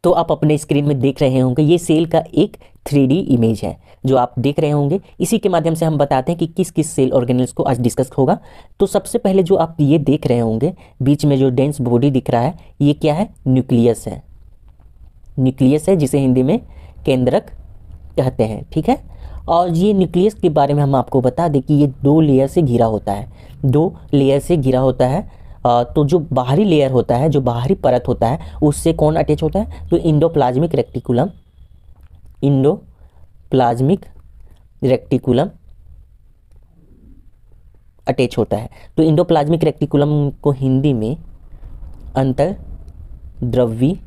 तो आप अपने स्क्रीन में देख रहे होंगे ये सेल का एक 3D इमेज है जो आप देख रहे होंगे। इसी के माध्यम से हम बताते हैं कि किस किस सेल ऑर्गेनेल्स को आज डिस्कस होगा। तो सबसे पहले जो आप ये देख रहे होंगे बीच में जो डेंस बॉडी दिख रहा है ये क्या है, न्यूक्लियस है। न्यूक्लियस है जिसे हिंदी में केंद्रक कहते हैं, ठीक है। और ये न्यूक्लियस के बारे में हम आपको बता दें कि ये 2 लेयर से घिरा होता है, 2 लेयर से घिरा होता है। तो जो बाहरी लेयर होता है, जो बाहरी परत होता है, उससे कौन अटैच होता है, तो endoplasmic reticulum, endoplasmic reticulum attach होता है। तो इंडोप्लाज्मिक रेक्टिकुलम को हिंदी में अंतर्द्रव्यी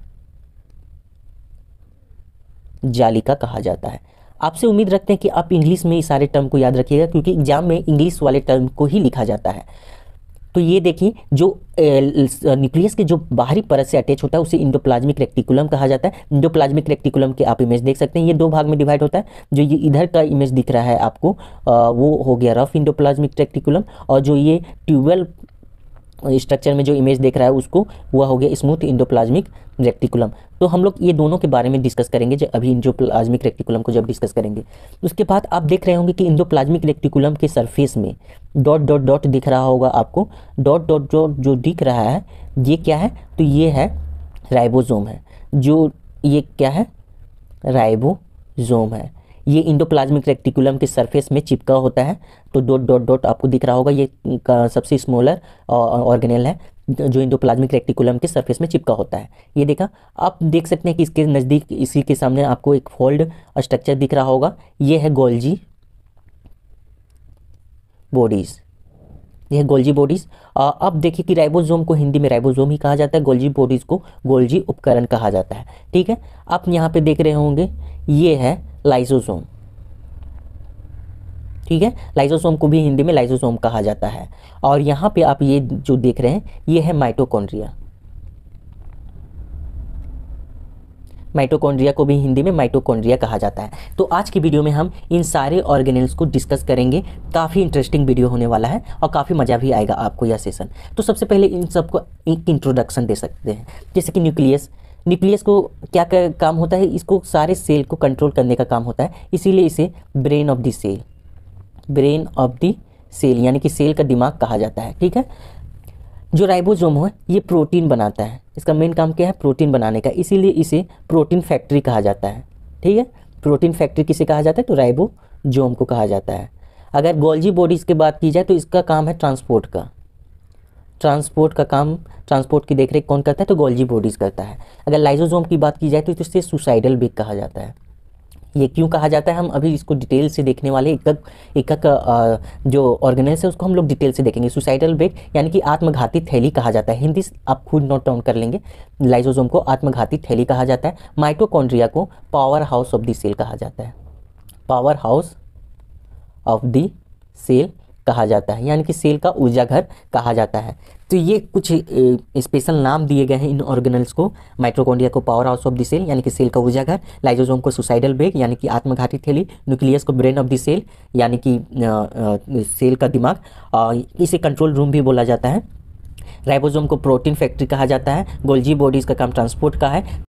जालिका कहा जाता है। आपसे उम्मीद रखते हैं कि आप इंग्लिश में इस सारे टर्म को याद रखिएगा क्योंकि एग्जाम में इंग्लिश वाले टर्म को ही लिखा जाता है। तो ये देखिए जो न्यूक्लियस के जो बाहरी परत से अटैच होता है उसे इंडोप्लाज्मिक रेक्टिकुलम कहा जाता है। इंडोप्लाज्मिक रेक्टिकुलम के आप इमेज देख सकते हैं, ये 2 भाग में डिवाइड होता है। जो ये इधर का इमेज दिख रहा है आपको वो हो गया रफ इंडोप्लाज्मिक रेक्टिकुलम, और जो ये ट्यूबवेल स्ट्रक्चर में जो इमेज देख रहा है उसको वह हो गया स्मूथ इंडोप्लाज्मिक रेक्टिकुलम। तो हम लोग ये दोनों के बारे में डिस्कस करेंगे जब अभी इंडोप्लाज्मिक रेक्टिकुलम को जब डिस्कस करेंगे। उसके बाद आप देख रहे होंगे कि इंडोप्लाज्मिक रेक्टिकुलम के सरफेस में डॉट डॉट डॉट दिख रहा होगा आपको। डॉट डॉट डॉट जो दिख रहा है ये क्या है, तो ये है राइबोसोम है। जो ये क्या है, राइबोसोम है। ये इंडोप्लाज्मिक रेक्टिकुलम के सरफेस में चिपका होता है। तो डॉट डॉट डॉट आपको दिख रहा होगा, ये सबसे स्मॉलर ऑर्गेनेल है जो इंडोप्लाज्मिक रेक्टिकुलम के सरफेस में चिपका होता है। ये देखा, आप देख सकते हैं कि इसके नज़दीक इसी के सामने आपको एक फोल्ड स्ट्रक्चर दिख रहा होगा, ये है गोल्जी बॉडीज़, यह गोल्जी बॉडीज़। अब देखिए कि राइबोसोम को हिंदी में राइबोसोम ही कहा जाता है, गोल्जी बॉडीज़ को गोल्जी उपकरण कहा जाता है, ठीक है। आप यहाँ पे देख रहे होंगे ये है लाइसोसोम, ठीक है। लाइसोसोम को भी हिंदी में लाइसोसोम कहा जाता है। और यहाँ पे आप ये जो देख रहे हैं ये है माइटोकॉन्ड्रिया, माइटोकॉन्ड्रिया को भी हिंदी में माइटोकॉन्ड्रिया कहा जाता है। तो आज की वीडियो में हम इन सारे ऑर्गेनेल्स को डिस्कस करेंगे। काफ़ी इंटरेस्टिंग वीडियो होने वाला है और काफ़ी मज़ा भी आएगा आपको यह सेशन। तो सबसे पहले इन सबको एक इंट्रोडक्शन दे सकते हैं, जैसे कि न्यूक्लियस। न्यूक्लियस को क्या काम होता है, इसको सारे सेल को कंट्रोल करने का काम होता है, इसीलिए इसे brain of the cell, brain of the cell यानी कि सेल का दिमाग कहा जाता है, ठीक है। जो राइबोसोम है ये प्रोटीन बनाता है, इसका मेन काम क्या है, प्रोटीन बनाने का, इसीलिए इसे प्रोटीन फैक्ट्री कहा जाता है, ठीक है। प्रोटीन फैक्ट्री किसे कहा जाता है, तो राइबोसोम को कहा जाता है। अगर गोल्जी बॉडीज़ की बात की जाए तो इसका काम है ट्रांसपोर्ट का, ट्रांसपोर्ट का काम, ट्रांसपोर्ट की देखरेख कौन करता है, तो गोल्जी बॉडीज़ करता है। अगर लाइसोसोम की बात की जाए तो इसे सुसाइडल बेग कहा जाता है। ये क्यों कहा जाता है हम अभी इसको डिटेल से देखने वाले, एक जो ऑर्गेनेल्स है उसको हम लोग डिटेल से देखेंगे। सुसाइडल बेग यानी कि आत्मघाती थैली कहा जाता है, हिंदी आप खुद नोट डाउन कर लेंगे। लाइसोसोम को आत्मघाती थैली कहा जाता है। माइटोकॉन्ड्रिया को power house of the cell कहा जाता है, power house of the cell कहा जाता है, यानी कि सेल का ऊर्जा घर कहा जाता है। तो ये कुछ स्पेशल नाम दिए गए हैं इन ऑर्गेनेल्स को। माइटोकॉन्ड्रिया को power house of the cell यानी कि सेल का ऊर्जा घर, लाइसोसोम को सुसाइडल बेग यानी कि आत्मघाती थैली, न्यूक्लियस को ब्रेन ऑफ द सेल यानी कि सेल का दिमाग, इसे कंट्रोल रूम भी बोला जाता है। राइबोसोम को प्रोटीन फैक्ट्री कहा जाता है। गोल्जी बॉडीज़ का काम ट्रांसपोर्ट का है।